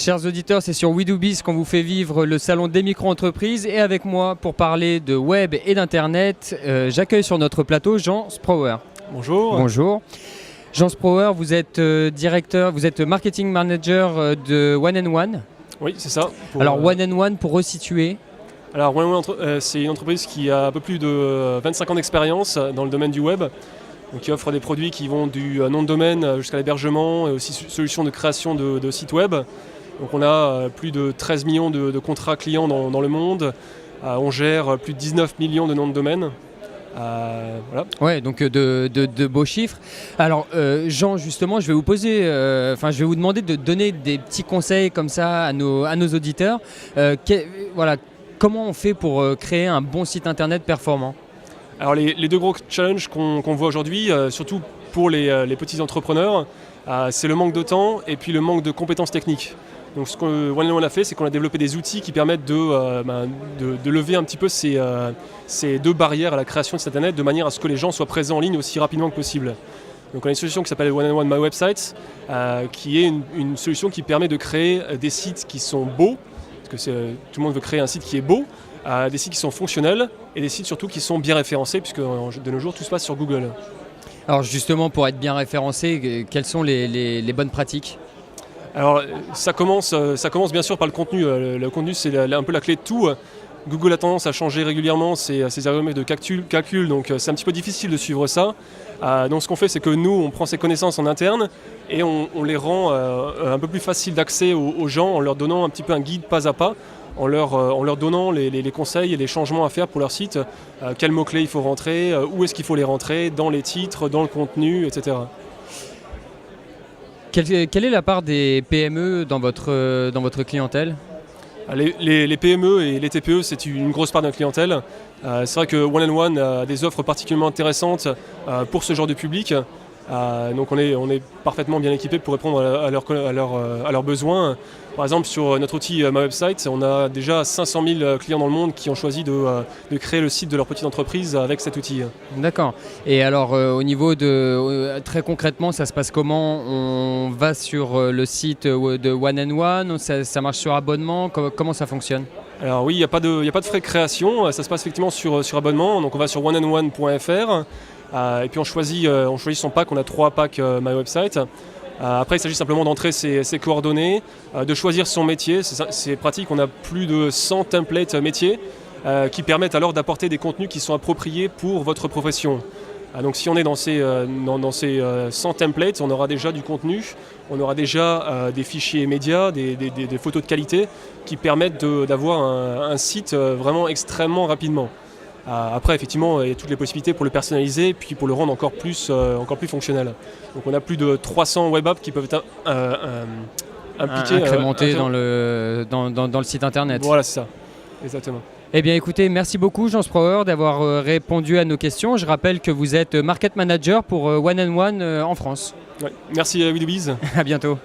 Chers auditeurs, c'est sur WeDoBiz qu'on vous fait vivre le salon des micro-entreprises et avec moi pour parler de web et d'internet, j'accueille sur notre plateau Jean Sprower. Bonjour. Bonjour. Jean Sprower, vous êtes directeur, vous êtes marketing manager de One & One. Oui, c'est ça. Alors One & One, pour resituer. Alors One & One, c'est une entreprise qui a un peu plus de 25 ans d'expérience dans le domaine du web. Donc, qui offre des produits qui vont du nom de domaine jusqu'à l'hébergement et aussi solutions de création de sites web. Donc on a plus de 13 millions de contrats clients dans le monde. On gère plus de 19 millions de noms de domaine. Voilà. Ouais, donc de beaux chiffres. Alors Jean, justement, je vais vous demander de donner des petits conseils comme ça à nos auditeurs. Voilà, comment on fait pour créer un bon site internet performant ? Alors les deux gros challenges qu'on voit aujourd'hui, surtout pour les petits entrepreneurs, c'est le manque de temps et puis le manque de compétences techniques. Donc ce que One & One a fait, c'est qu'on a développé des outils qui permettent de lever un petit peu ces deux barrières à la création de site internet de manière à ce que les gens soient présents en ligne aussi rapidement que possible. Donc on a une solution qui s'appelle One & One My Website, qui est une solution qui permet de créer des sites qui sont beaux, parce que tout le monde veut créer un site qui est beau, des sites qui sont fonctionnels et des sites surtout qui sont bien référencés, puisque de nos jours tout se passe sur Google. Alors justement, pour être bien référencé, quelles sont les bonnes pratiques ? Alors ça commence bien sûr par le contenu. Le contenu, c'est un peu la clé de tout. Google a tendance à changer régulièrement ses algorithmes de calcul, donc c'est un petit peu difficile de suivre ça. Donc ce qu'on fait, c'est que nous, on prend ces connaissances en interne et on les rend un peu plus faciles d'accès aux gens en leur donnant un petit peu un guide pas à pas, en leur donnant les conseils et les changements à faire pour leur site, quels mots-clés il faut rentrer, où est-ce qu'il faut les rentrer, dans les titres, dans le contenu, etc. Quelle est la part des PME dans votre clientèle ? Les PME et les TPE, c'est une grosse part de notre clientèle. C'est vrai que One & One a des offres particulièrement intéressantes pour ce genre de public. Donc on est parfaitement bien équipé pour répondre à leurs besoins. Par exemple, sur notre outil My Website, on a déjà 500 000 clients dans le monde qui ont choisi de créer le site de leur petite entreprise avec cet outil. D'accord. Et alors, au niveau très concrètement, ça se passe comment ? On va sur le site de One & One, ça marche sur abonnement, comment ça fonctionne ? Alors oui, il n'y a pas de frais de création, ça se passe effectivement sur abonnement. Donc on va sur oneandone.fr. Et puis on choisit son pack, on a 3 packs My Website. Après il s'agit simplement d'entrer ses coordonnées, de choisir son métier, c'est pratique, on a plus de 100 templates métiers qui permettent alors d'apporter des contenus qui sont appropriés pour votre profession. Donc si on est dans ces 100 templates, on aura déjà du contenu, on aura déjà des fichiers médias, des photos de qualité qui permettent d'avoir un site vraiment extrêmement rapidement. Après, effectivement, il y a toutes les possibilités pour le personnaliser puis pour le rendre encore plus fonctionnel. Donc on a plus de 300 web apps qui peuvent être incrémentés dans le site internet. Voilà, c'est ça, exactement. Eh bien écoutez, merci beaucoup Jean Sprower d'avoir répondu à nos questions. Je rappelle que vous êtes Market Manager pour One & One en France. Ouais. Merci à WeDoBiz. À bientôt.